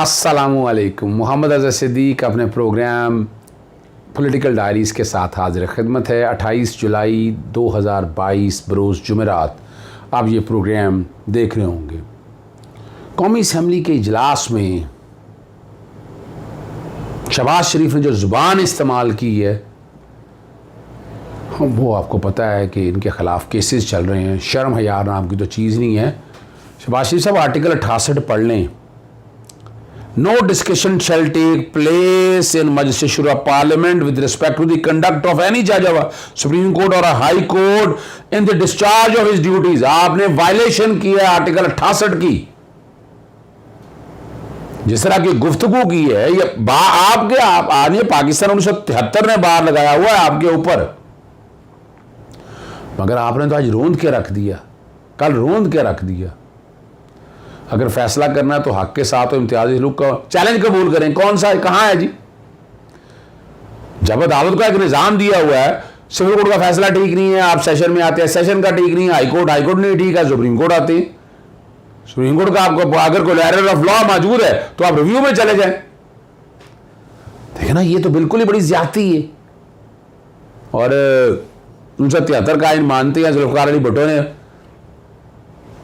अस्सलामुअलैकुम। मोहम्मद अज़हर सिद्दीक अपने programme political diaries के साथ हाजिर खिदमत है। 28 जुलाई 2022 बरोज़ जुमेरात आप ये प्रोग्राम देख रहे होंगे। कौमी असम्बली के इजलास में शहबाज शरीफ ने जो ज़ुबान इस्तेमाल की है वो आपको पता है कि इनके ख़िलाफ़ केसेस चल रहे हैं। शर्म हया नाम की तो चीज़ नहीं है। शहबाज शरीफ साहब आर्टिकल 68 पढ़ लें। No discussion shall take place in Majlis Shoora parliament with respect to the conduct of any जज ऑफ सुप्रीम कोर्ट और high court in the discharge of his duties. आपने वायलेशन की है आर्टिकल 68 की। जिस तरह की गुफ्तगू की है ये आप आज पाकिस्तान 1973 ने बार लगाया हुआ है आपके ऊपर, मगर आपने तो आज रोंद के रख दिया, कल रोंद के रख दिया। अगर फैसला करना है तो हक के साथ हो, इम्तियाजी लुक का चैलेंज कबूल करें। कौन सा कहां है जी? जब अदालत का एक निज़ाम दिया हुआ है, सिविल कोर्ट का फैसला ठीक नहीं है, आप सेशन में आते हैं, सेशन का ठीक नहीं है, हाईकोर्ट नहीं ठीक है, सुप्रीम कोर्ट आते हैं। सुप्रीम कोर्ट का आपको अगर कोई एरर ऑफ लॉ मौजूद है तो आप रिव्यू में चले जाएं। देखना ये तो बिल्कुल ही बड़ी ज्यादती है। और 1973 का आइन मानते हैं। जुल्फ़िकार अली भुट्टो ने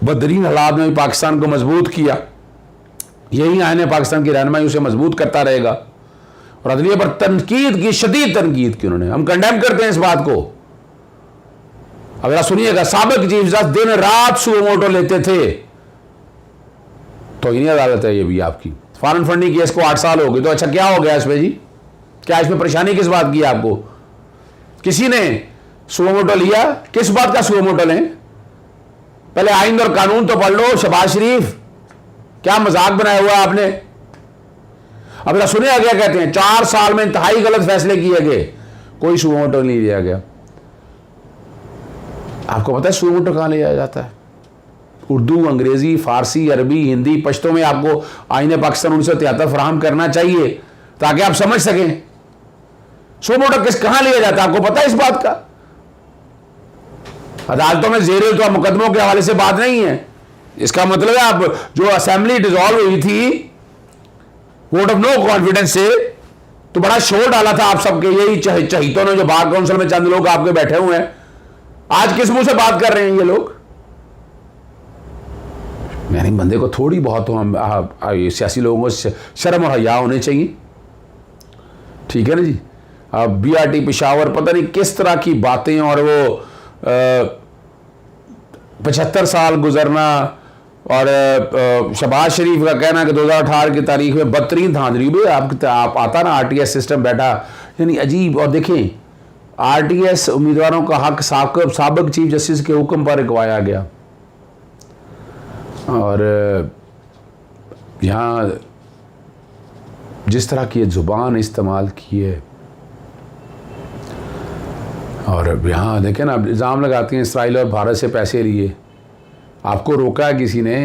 बदतरीन हालात में पाकिस्तान को मजबूत किया। यही आइन पाकिस्तान की रहनुमाई उसे मजबूत करता रहेगा। और अदलिया पर तनकीद की, शदीद तनकीद की उन्होंने। हम कंडेम करते हैं इस बात को। अब जरा सुनिएगा, साबिक चीफ जस्टिस दिन रात सुओ मोटो लेते थे। तो इन्हीं अदालत है ये भी आपकी। फॉरेन फंडिंग केस को 8 साल हो गए, तो अच्छा क्या हो गया इसमें जी? क्या इसमें परेशानी किस बात की आपको? किसी ने सुओ मोटो लिया? किस बात का सुओ मोटो लें? पहले आइन और कानून तो पढ़ लो। शहबाज शरीफ क्या मजाक बनाया हुआ आपने? अब जरा सुनिए क्या कहते हैं। 4 साल में इंतहाई गलत फैसले किए गए, कोई सुओ मोटो नहीं लिया गया। आपको पता है सुओ मोटो कहां लिया जाता है? उर्दू, अंग्रेजी, फारसी, अरबी, हिंदी, पश्तो में आपको आईने पाकिस्तान 1973 फराहम करना चाहिए ताकि आप समझ सकें सुओ मोटो कहां लिया जाता है। आपको पता है इस बात का? अदालतों में जेर तो मुकदमों के हवाले से बात नहीं है। इसका मतलब है आप जो असेंबली डिसॉल्व हुई थी वोट ऑफ नो कॉन्फिडेंस से, तो बड़ा शोर डाला था आप सबके यही चहीतों ने, जो बार काउंसिल में चंद लोग आपके बैठे हुए हैं। आज किस मुंह से बात कर रहे हैं ये लोग? यानी बंदे को थोड़ी बहुत तो हम सियासी लोगों को शर्म और हया होने चाहिए। ठीक है ना जी? अब BRT पेशावर पता नहीं किस तरह की बातें, और वो 75 साल गुजरना, और शहबाज शरीफ का कहना कि 2018 की तारीख में बदतरीन धांधली भी आप आता ना RTS सिस्टम बैठा, यानी अजीब। और देखें RTS उम्मीदवारों का हक साबिक चीफ जस्टिस के हुक्म पर रुकवाया गया। और यहाँ जिस तरह की जुबान इस्तेमाल की है, और यहाँ देखें ना इल्ज़ाम लगाती हैं इसराइल और भारत से पैसे लिए। आपको रोका है किसी ने?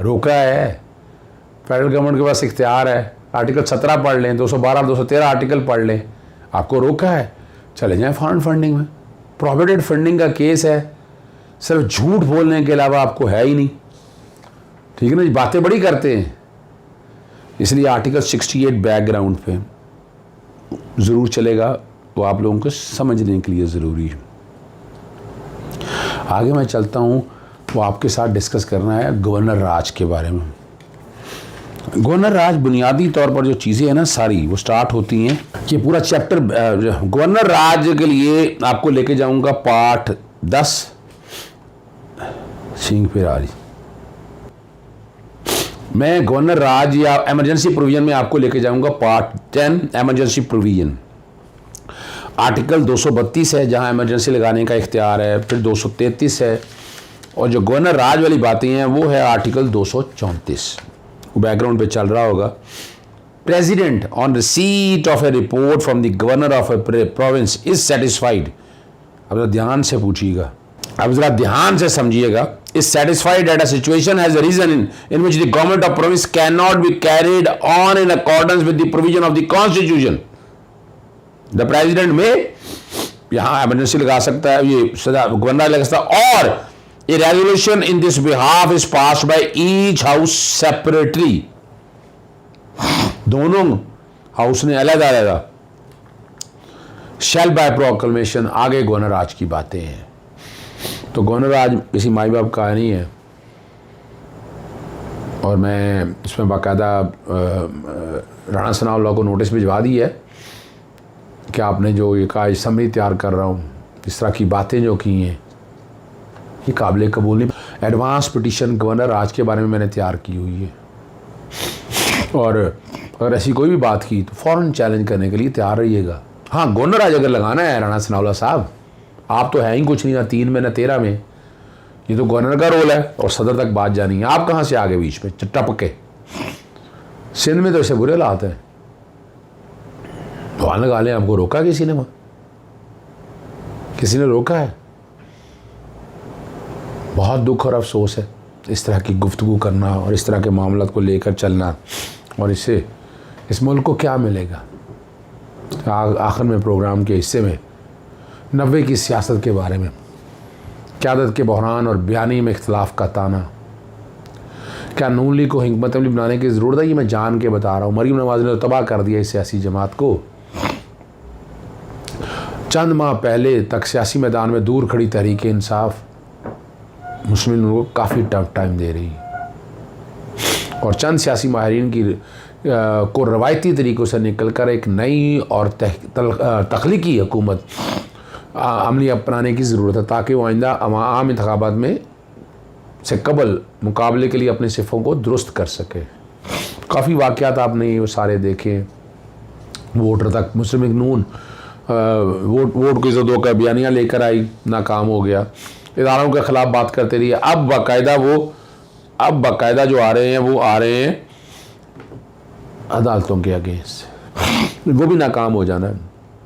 रोका है? फेडरल गवर्नमेंट के पास इख्तियार है। आर्टिकल 17 पढ़ लें, 212 213 आर्टिकल पढ़ लें। आपको रोका है, चले जाएं फॉरेन फंडिंग में। प्रोहिबिटेड फंडिंग का केस है, सिर्फ झूठ बोलने के अलावा आपको है ही नहीं। ठीक है ना जी? बातें बड़ी करते हैं। इसलिए आर्टिकल 68 बैकग्राउंड पे ज़रूर चलेगा, वो आप लोगों को समझने के लिए ज़रूरी है। आगे मैं चलता हूँ, वो आपके साथ डिस्कस करना है गवर्नर राज के बारे में। गवर्नर राज बुनियादी तौर पर जो चीज़ें हैं ना सारी, वो स्टार्ट होती हैं। ये पूरा चैप्टर गवर्नर राज के लिए आपको लेके जाऊँगा पार्ट 10 सिंह पे राज। मैं गवर्नर राज या एमरजेंसी प्रोविजन में आपको लेके जाऊँगा पार्ट 10 एमरजेंसी प्रोविजन। आर्टिकल 232 है जहां इमरजेंसी लगाने का इख्तियार है, फिर 233 है, और जो गवर्नर राज वाली बातें हैं वो है आर्टिकल 234। वो बैकग्राउंड पे चल रहा होगा। President on receipt of A report from the governor of A province is satisfied. अब जरा ध्यान से पूछिएगा, अब जरा ध्यान से समझिएगा। Is satisfied that a situation has arisen in which the government of province can not be carried on in accordance with the provision of the constitution. The president में यहां एमरजेंसी लगा सकता है, ये सदा गवर्नर लगा सकता है, और ए resolution in this behalf is passed by each house separately. दोनों हाउस ने अलग अलग शेल बाय प्रोक्लेमेशन आगे गवर्नर राज की बातें हैं। तो गवर्नर राज किसी माई बाप का नहीं है, और मैं इसमें बाकायदा राणा सनाउल्लाह को नोटिस भिजवा दी है कि आपने जो ये कहा समरी तैयार कर रहा हूँ, इस तरह की बातें जो की हैं ये काबिल कबूल नहीं। एडवांस पिटीशन गवर्नर राज के बारे में मैंने तैयार की हुई है, और अगर ऐसी कोई भी बात की तो फ़ौरन चैलेंज करने के लिए तैयार रहिएगा। हाँ, गवर्नर राज अगर लगाना है राणा सनाउल्लाह साहब, आप तो है ही कुछ नहीं, ना 3 में ना 13 में, ये तो गवर्नर का रोल है और सदर तक बात जानी है। आप कहाँ से आगे बीच में टपके? सिंध में तो ऐसे बुरे हालात हैं, वहाँ लगा लें। आपको रोका किसी ने? वहाँ किसी ने रोका है? बहुत दुख और अफसोस है इस तरह की गुफ्तगू करना और इस तरह के मामलों को लेकर चलना, और इससे इस मुल्क को क्या मिलेगा? आखिर में प्रोग्राम के हिस्से में 90 की सियासत के बारे में, क़यादत के बहरान और बयानी में इख्तलाफ का ताना, क्या नून लीग को हिकमत अमली बनाने की ज़रूरत है? ये मैं जान के बता रहा हूँ। मरीम नवाज ने तो तबाह कर दिया इस सियासी जमात को। चंद माह पहले तक सियासी मैदान में दूर खड़ी तहरीक इंसाफ मुस्लिम लोगों को काफ़ी टफ टाइम दे रही, और चंद सियासी माहिरीन की को रवायती तरीक़ों से निकल कर एक नई और तख्लीकी हुकूमत अमली अपनाने की ज़रूरत है, ताकि वो आइंदा आम इंतखाबात में से कबल मुकाबले के लिए अपने सिफ़ों को दुरुस्त कर सके। काफ़ी वाक़यात आपने वो सारे देखे। वोटर तक मुस्लिम लीग नून वोट की ज़दों का बयानिया लेकर आई, नाकाम हो गया। इदारों के ख़िलाफ़ बात करते रहिए। अब बाकायदा जो आ रहे हैं वो आ रहे हैं अदालतों के अगेंस्ट, वो भी नाकाम हो जाना है।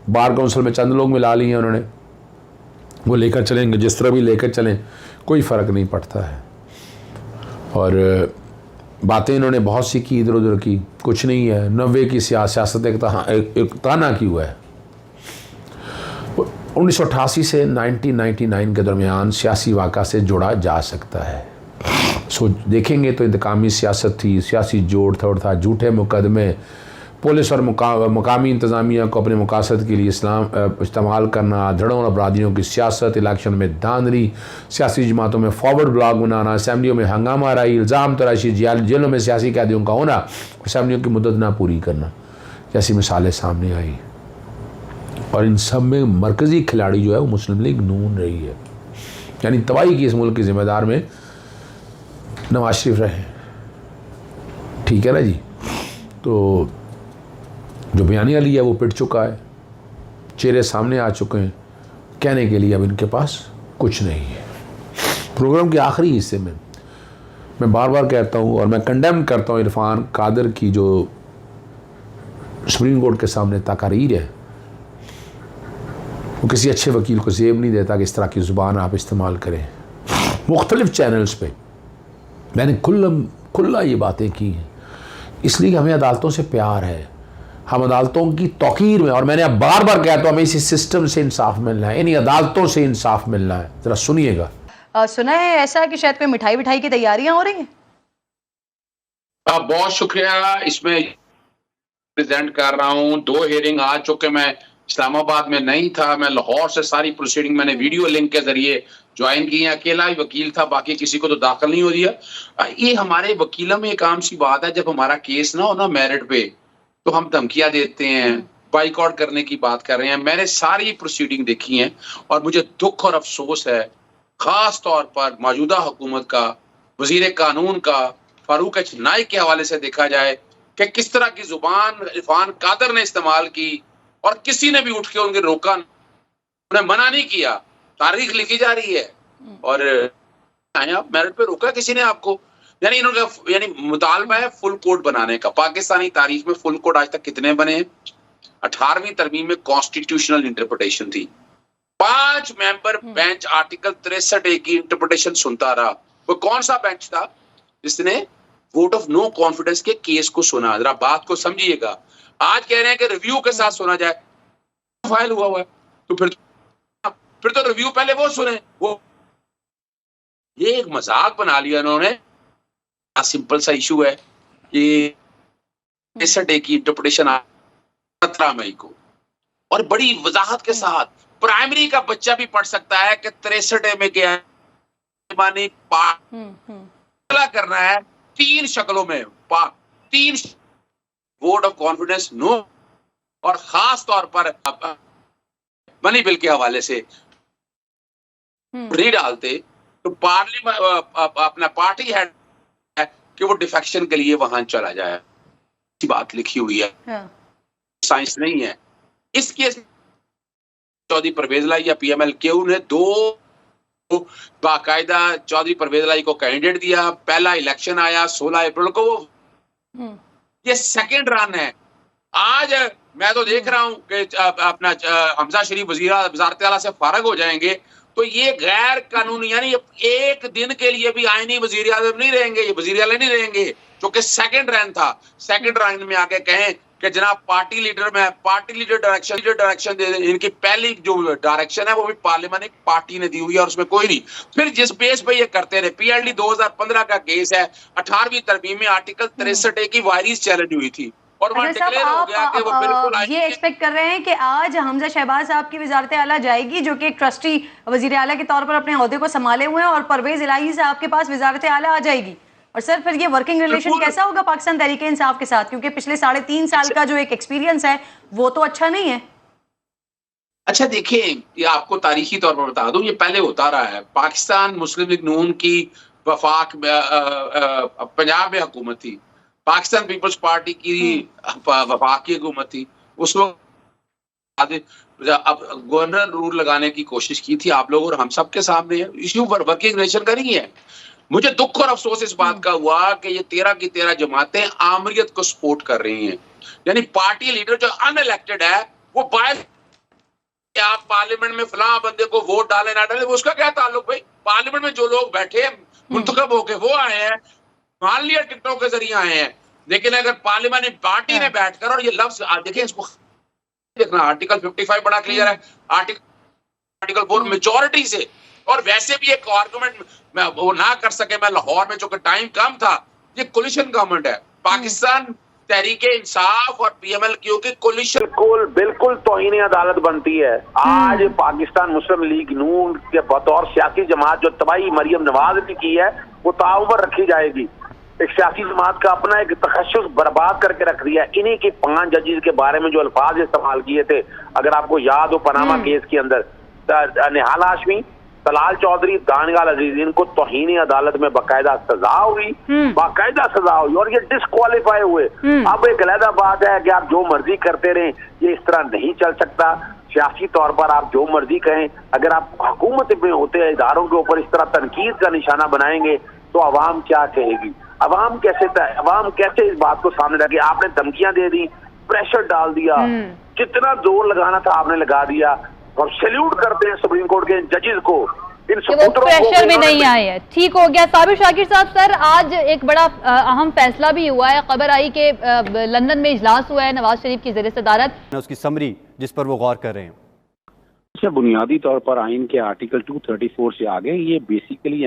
बार काउंसिल में चंद लोग मिला लिए हैं उन्होंने, वो लेकर चलेंगे, जिस तरह भी लेकर चलें कोई फ़र्क नहीं पड़ता है। और बातें इन्होंने बहुत सी की, इधर उधर की, कुछ नहीं है। 90 की सियासत एक ताना की हुआ है। 1988 से 1999 के दरमियान सियासी वाक़ा से जोड़ा जा सकता है। देखेंगे तो इंतकामी सियासत थी, सियासी जोड़ तोड़ था, झूठे मुकदमे, पुलिस और मुकामी इंतज़ामिया को अपने मकासद के लिए इस्तेमाल करना, धड़ों और अपराधियों की सियासत, इलेक्शन में धांधली, सियासी जमातों में फॉरवर्ड ब्लॉक बनाना, असम्बलियों में हंगामा राई, इल्ज़ाम तराशी, जेलों में सियासी कैदियों का होना, असम्बलियों की मुद्दत ना पूरी करना, जैसी मिसालें सामने आई। और इन सब में मरकज़ी खिलाड़ी जो है वो मुस्लिम लीग नून रही है। यानी तबाही की इस मुल्क के ज़िम्मेदार में नवाज शरीफ रहे। ठीक है ना जी? तो जो बयानिया लिया वो पिट चुका है, चेहरे सामने आ चुके हैं, कहने के लिए अब इनके पास कुछ नहीं है। प्रोग्राम के आखिरी हिस्से में मैं बार बार कहता हूँ और मैं कंडेम करता हूँ इरफान कादर की जो सुप्रीम कोर्ट के सामने तकारीर है, वो किसी अच्छे वकील को ज़ेब नहीं देता कि इस तरह की ज़ुबान आप इस्तेमाल करें। मुख्तलिफ़ चैनल्स पे मैंने खुल्ला ये बातें की हैं, इसलिए हमें अदालतों से प्यार है, हम अदालतों की तौकीर में, और मैंने अब बार बार कहता हूँ हमें इसी सिस्टम से इंसाफ मिलना है, इन्हीं अदालतों से इंसाफ मिलना है। ज़रा सुनिएगा। सुना है ऐसा कि शायद कोई मिठाई की तैयारियां हो रही हैं? बहुत शुक्रिया। इसमें प्रेजेंट कर रहा हूँ। 2 हियरिंग आ चुके। मैं इस्लामाबाद में नहीं था, मैं लाहौर से सारी प्रोसीडिंग मैंने वीडियो लिंक के जरिए ज्वाइन की। अकेला ही वकील था, बाकी किसी को तो दाखिल नहीं हो दिया। ये हमारे वकीलों में एक आम सी बात है, जब हमारा केस ना हो ना मेरिट पे, तो हम धमकियां देते हैं, बाइकआउट करने की बात कर रहे हैं। मैंने सारी प्रोसीडिंग देखी है और मुझे दुख और अफसोस है, खास तौर पर मौजूदा हुकूमत का, वजीर कानून का, फारूक एच नाइक के हवाले से देखा जाए कि किस तरह की जुबान इरफान कादर ने इस्तेमाल की, और किसी ने भी उठ के उनके रोका, उन्हें मना नहीं किया। तारीख लिखी जा रही है और आप मेरिट पे रोका किसी ने आपको? यानी इन्होंने यानी मुतालबा है फुल कोर्ट बनाने का। पाकिस्तानी तारीख में फुल कोर्ट आज तक कितने बने हैं? 18वीं तरमीम में कॉन्स्टिट्यूशनल इंटरप्रिटेशन थी। 5 मेंबर बेंच आर्टिकल 63A की इंटरप्रिटेशन सुनता रहा। वो कौन सा बेंच था जिसने वोट ऑफ नो कॉन्फिडेंस के केस को सुना? जरा बात को समझिएगा। आज कह रहे हैं कि रिव्यू के साथ सुना जाए, फाइल हुआ है तो फिर तो रिव्यू पहले वो सुने। वो ये एक मजाक बना लिया इन्होंने। सिंपल सा इशू है कि 63A की इंटरप्रिटेशन 17 मई को, और बड़ी वजाहत के साथ प्राइमरी का बच्चा भी पढ़ सकता है कि 63A में क्या मानी करना है 3 शक्लों में, 3 वोट ऑफ कॉन्फिडेंस नो, और खास तौर पर मनी बिल के हवाले से नहीं डालते तो पार्लियामेंट अपना पार्टी हेड है कि वो डिफेक्शन के लिए वहां चला जाए, ऐसी बात लिखी हुई है, साइंस नहीं है। इस केस चौधरी परवेज लाई या PMLQ ने 2 बाकायदा चौधरी परवेज लाई को कैंडिडेट दिया, पहला इलेक्शन आया 16 अप्रैल को, ये सेकंड रन है। आज मैं तो देख रहा हूं कि अपना हमजा शरीफ वज़ारत आला से फारग हो जाएंगे तो ये गैर कानूनी, यानी एक दिन के लिए भी आईनी वजीर आज़म नहीं रहेंगे, ये वजीर आला नहीं रहेंगे, जो कि सेकंड रैंक था। सेकंड रैंक में आके कहें कि जनाब पार्टी लीडर में पार्टी लीडर डायरेक्शन दे दें। इनकी पहली जो डायरेक्शन है वो भी पार्लियामेंट पार्टी ने दी हुई है और उसमें कोई नहीं। फिर जिस बेस पे ये करते रहे, PLD 2015 का केस है, 18वीं तरमीम में आर्टिकल 63A की वायरिस चैलेंज हुई थी और वहां डिक्लेयर हो गया कि वो बिल्कुल ये एक्सपेक्ट कर रहे हैं कि आज हमजा शहबाज साहब की वजारत आला जाएगी, जो कि एक ट्रस्टी वजीर आला के तौर पर अपने ओहदे को संभाले हुए हैं, और परवेज इलाही साहब के पास वजारत आला आ जाएगी। और सर फिर ये वर्किंग रिलेशन कैसा होगा पाकिस्तान तहरीक इंसाफ के साथ, क्योंकि पिछले 3.5 साल का जो एक एक्सपीरियंस है वो तो अच्छा नहीं है। अच्छा देखिए, ये आपको तारीखी तौर पर बता दूं, ये पहले होता रहा है। पाकिस्तान मुस्लिम लीग नून की वफाक पंजाब में हुकूमत थी, पाकिस्तान पीपल्स पार्टी की वफाकी हुकूमत थी, उस वक्त अब गवर्नर रूल लगाने की कोशिश की थी आप लोग, और हम सब के सामने इश्यू पर वर्किंग रिलेशन का नहीं है। मुझे दुख और अफसोस इस बात का हुआ कि ये 13 की 13 जमातें आमरीत को सपोर्ट कर रही हैं, यानी पार्टी लीडर जो अनइलेक्टेड है वो बायस, आप पार्लियामेंट में फलां बंदे को वोट डाले ना डाले, उसका क्या ताल्लुक भाई। पार्लियामेंट में जो लोग बैठे मुंतखब होके वो आए हैं, मान लिया टिकटों के जरिए आए हैं, लेकिन अगर पार्लियामेंट पार्टी ने बैठकर, और ये लफ्ज देखिए, इसको देखना, आर्टिकल 55 बड़ा क्लियर है, आर्टिकल 4 मेजॉरिटी से, और वैसे भी एक आर्गुमेंट मैं वो ना कर सके, मैं लाहौर में चूंकि टाइम कम था, ये कोलिशन गवर्नमेंट है, पाकिस्तान तहरीके इंसाफ और PMLQ की कोलिशन बिल्कुल तौहीन अदालत बनती है। आज पाकिस्तान मुस्लिम लीग नून के बतौर सियासी जमात जो तबाही मरियम नवाज ने की है वो ताउबर रखी जाएगी। एक सियासी जमात का अपना एक तखस्सुस बर्बाद करके रख दिया। इन्हीं के 5 जजेस के बारे में जो अल्फाज इस्तेमाल किए थे, अगर आपको याद हो पनामा केस के अंदर, निहाल हाशमी, तलाल चौधरी, दानियाल अजीज, इनको तौहीन अदालत में बाकायदा सजा हुई, बाकायदा सजा हुई और ये डिस्क्वालीफाई हुए। अब एक अलग बात है कि आप जो मर्जी करते रहें, ये इस तरह नहीं चल सकता। सियासी तौर पर आप जो मर्जी कहें, अगर आप हुकूमत में होते हैं इदारों के ऊपर इस तरह तनकीद का निशाना बनाएंगे तो अवाम क्या कहेगी? अवाम कैसे इस बात को सामने रखे? आपने धमकियां दे दी, प्रेशर डाल दिया, जितना जोर लगाना था आपने लगा दिया। हम सैल्यूट करते हैं सुप्रीम कोर्ट के जजेस को, इन प्रेशर में नहीं आए हैं। ठीक हो गया साबिर शाकिर साहब। सर आज एक बड़ा अहम फैसला भी हुआ है, खबर आई कि लंदन में इजलास हुआ है नवाज शरीफ की ज़ेर सदारत, उसकी समरी जिस पर वो गौर कर रहे हैं। अच्छा, बुनियादी तौर पर आइन के आर्टिकल 234 से आगे ये बेसिकली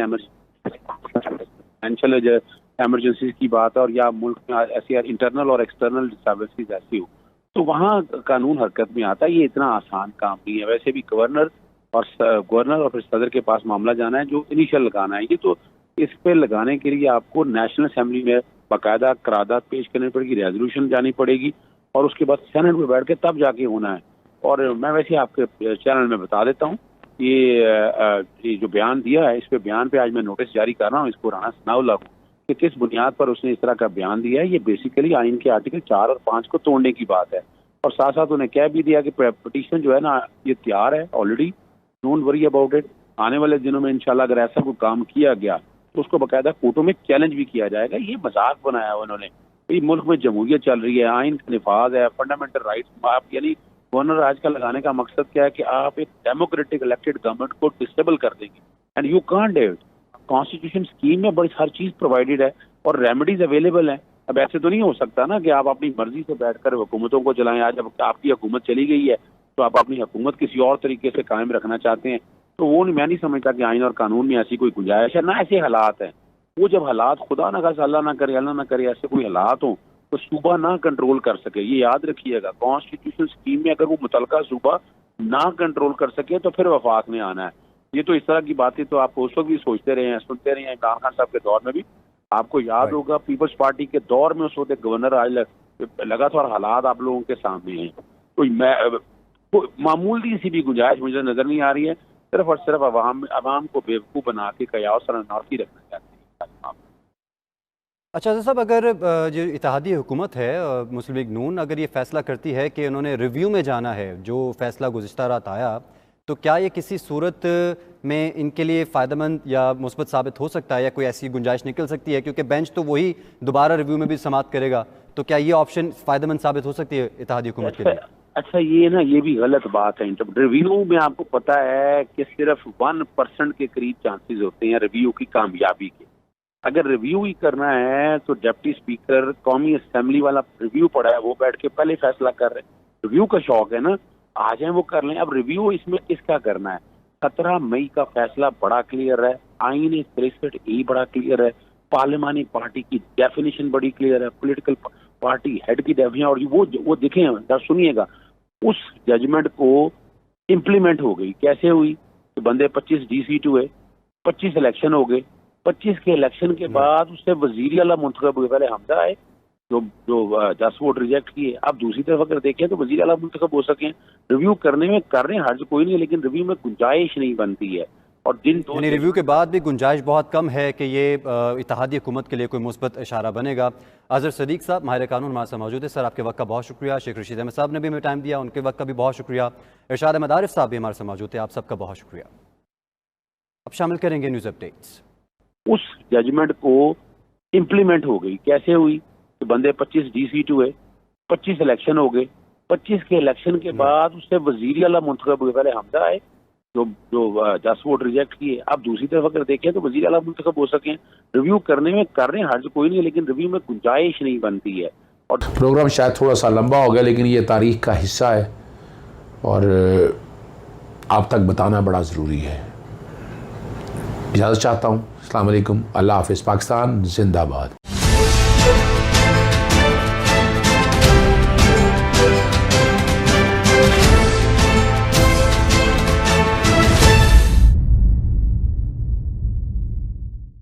एमरजेंसी की बात है, और या मुल्क में ऐसी इंटरनल और एक्सटर्नल डिस्टर्बेंसेस ऐसी हो तो वहाँ कानून हरकत में आता है। ये इतना आसान काम नहीं है। वैसे भी गवर्नर और फिर सदर के पास मामला जाना है, जो इनिशियल लगाना है, ये तो इस पे लगाने के लिए आपको नेशनल असेंबली में बाकायदा करारदाद पेश करनी पड़ेगी, रेजोल्यूशन जानी पड़ेगी, और उसके बाद सेनेट में बैठ के तब जाके होना है। और मैं वैसे आपके चैनल में बता देता हूँ, ये जो बयान दिया है, इस पे बयान पे आज मैं नोटिस जारी कर रहा हूँ इसको राना सनाउल्लाह को, कि किस बुनियाद पर उसने इस तरह का बयान दिया है। ये बेसिकली आइन के आर्टिकल 4 और 5 को तोड़ने की बात है, और साथ साथ उन्हें कह भी दिया कि पिटीशन जो है ना, ये तैयार है already, don't worry about it. आने वाले दिनों में इंशाल्लाह अगर ऐसा कोई काम किया गया तो उसको बाकायदा कोर्टों में चैलेंज भी किया जाएगा। ये मजाक बनाया उन्होंने। ये मुल्क में जमहूरियत चल रही है, आइन का निफाज है, फंडामेंटल राइट्स। आप यानी गवर्नर राज का लगाने का मकसद क्या है कि आप एक डेमोक्रेटिक इलेक्टेड गवर्नमेंट को डिसेबल कर देंगे, and you can't do it. Constitution scheme में बड़ी हर चीज प्रोवाइडेड है और रेमेडीज अवेलेबल है। अब ऐसे तो नहीं हो सकता ना कि आप अपनी मर्जी से बैठकर हुकूमतों को चलाएं। आज अब आपकी हुकूमत चली गई है तो आप अपनी हुकूमत किसी और तरीके से कायम रखना चाहते हैं, तो वो मैं नहीं समझता कि आइन और कानून में ऐसी कोई गुंजाइश है। ना ऐसे हालात हैं, वो जब हालात खुदा ना खासा अल्लाह ना करे ऐसे कोई हालात हो तो सूबा ना कंट्रोल कर सके, ये याद रखिएगा। कॉन्स्टिट्यूशनल स्कीम में अगर वो मुतलका सूबा ना कंट्रोल कर सके तो फिर वफाक में आना है। ये तो इस तरह की बातें तो आप उस वक्त भी सोचते रहे हैं, सुनते रहे हैं। इमरान खान साहब के दौर में भी आपको याद होगा, पीपल्स पार्टी के दौर में उस वक्त गवर्नर आज लगातार हालात आप लोगों के सामने हैं। तो मामूली सी भी गुंजाइश मुझे नजर नहीं आ रही है। सिर्फ और सिर्फ अवाम को बेवकूफ़ बना के कयास और अनारकी रखना चाहते हैं। अच्छा साहब, अगर जो इत्तेहादी हुकूमत है मुस्लिम लीग नून अगर ये फैसला करती है कि उन्होंने रिव्यू में जाना है, जो फैसला गुज़िश्ता रात आया, तो क्या ये किसी सूरत में इनके लिए फ़ायदेमंद या मुस्बत साबित हो सकता है, या कोई ऐसी गुंजाइश निकल सकती है? क्योंकि बेंच तो वही दोबारा रिव्यू में भी समाअत करेगा, तो क्या ये ऑप्शन फ़ायदेमंद साबित हो सकती है इत्तेहादी हुकूमत के लिए? अच्छा, ये भी गलत बात है। रिव्यू में आपको पता है कि सिर्फ 1% के करीब चांसेस होते हैं रिव्यू की कामयाबी के। अगर रिव्यू ही करना है तो डिप्टी स्पीकर कौमी असेंबली वाला रिव्यू पड़ा है, वो बैठ के पहले फैसला कर रहे हैं। रिव्यू का शौक है ना, आ जाए वो कर लें। अब रिव्यू इसमें किसका करना है? 17 मई का फैसला बड़ा क्लियर है, आईन 63A बड़ा क्लियर है, पार्लिमानी पार्टी की डेफिनेशन बड़ी क्लियर है, पॉलिटिकल पार्टी हेड की डेफिनेशन, और वो देखें, सुनिएगा, उस जजमेंट को इम्प्लीमेंट हो गई। कैसे हुई? तो बंदे 25 DC हुए, 25 इलेक्शन हो गए। 25 के इलेक्शन के बाद उससे वजीर आला मुंतखब हुए। पहले हमजा आए जो 10 वोट रिजेक्ट किए। अब दूसरी तरफ अगर देखें तो वजीर आला मुंतखब हो सके। रिव्यू करने में कर रहे हैं, हर्ज कोई नहीं है, लेकिन रिव्यू में गुंजाइश नहीं बनती है। और यानी रिव्यू के बाद भी गुंजाइश बहुत कम है कि ये इत्तेहादी हुकूमत के लिए कोई मुस्बत इशारा बनेगा। अजहर सदीक साहब माहिर कानून हमारे साथ मौजूद है। सर, आपके वक्त का बहुत शुक्रिया। शेख रशीद अहमद साहब ने भी हमें टाइम दिया, उनके वक्त का भी बहुत शुक्रिया। इरशाद अहमद आरिफ साहब भी हमारे साथ मौजूद थे, आप सबका बहुत शुक्रिया। अब शामिल करेंगे न्यूज़ अपडेट्स। उस जजमेंट को इम्प्लीमेंट हो गई। कैसे हुई? तो बंदे 25 DC हुए, 25 इलेक्शन हो गए। 25 के इलेक्शन के बाद उससे वजीर आला मुंतखब हुए। पहले हमजा आए जो 10 वोट रिजेक्ट किए। अब दूसरी तरफ अगर देखें तो वजीर आला मुंतखब हो सके। रिव्यू करने में कर रहे हैं, हर्ज कोई नहीं है, लेकिन रिव्यू में गुंजाइश नहीं बनती है। और प्रोग्राम शायद थोड़ा सा लंबा हो गया, लेकिन ये तारीख का हिस्सा है और आप तक बताना बड़ा ज़रूरी है। इजाज़त चाहता हूँ। अस्सलाम वालेकुम, अल्लाह हाफ़िज़। पाकिस्तान जिंदाबाद।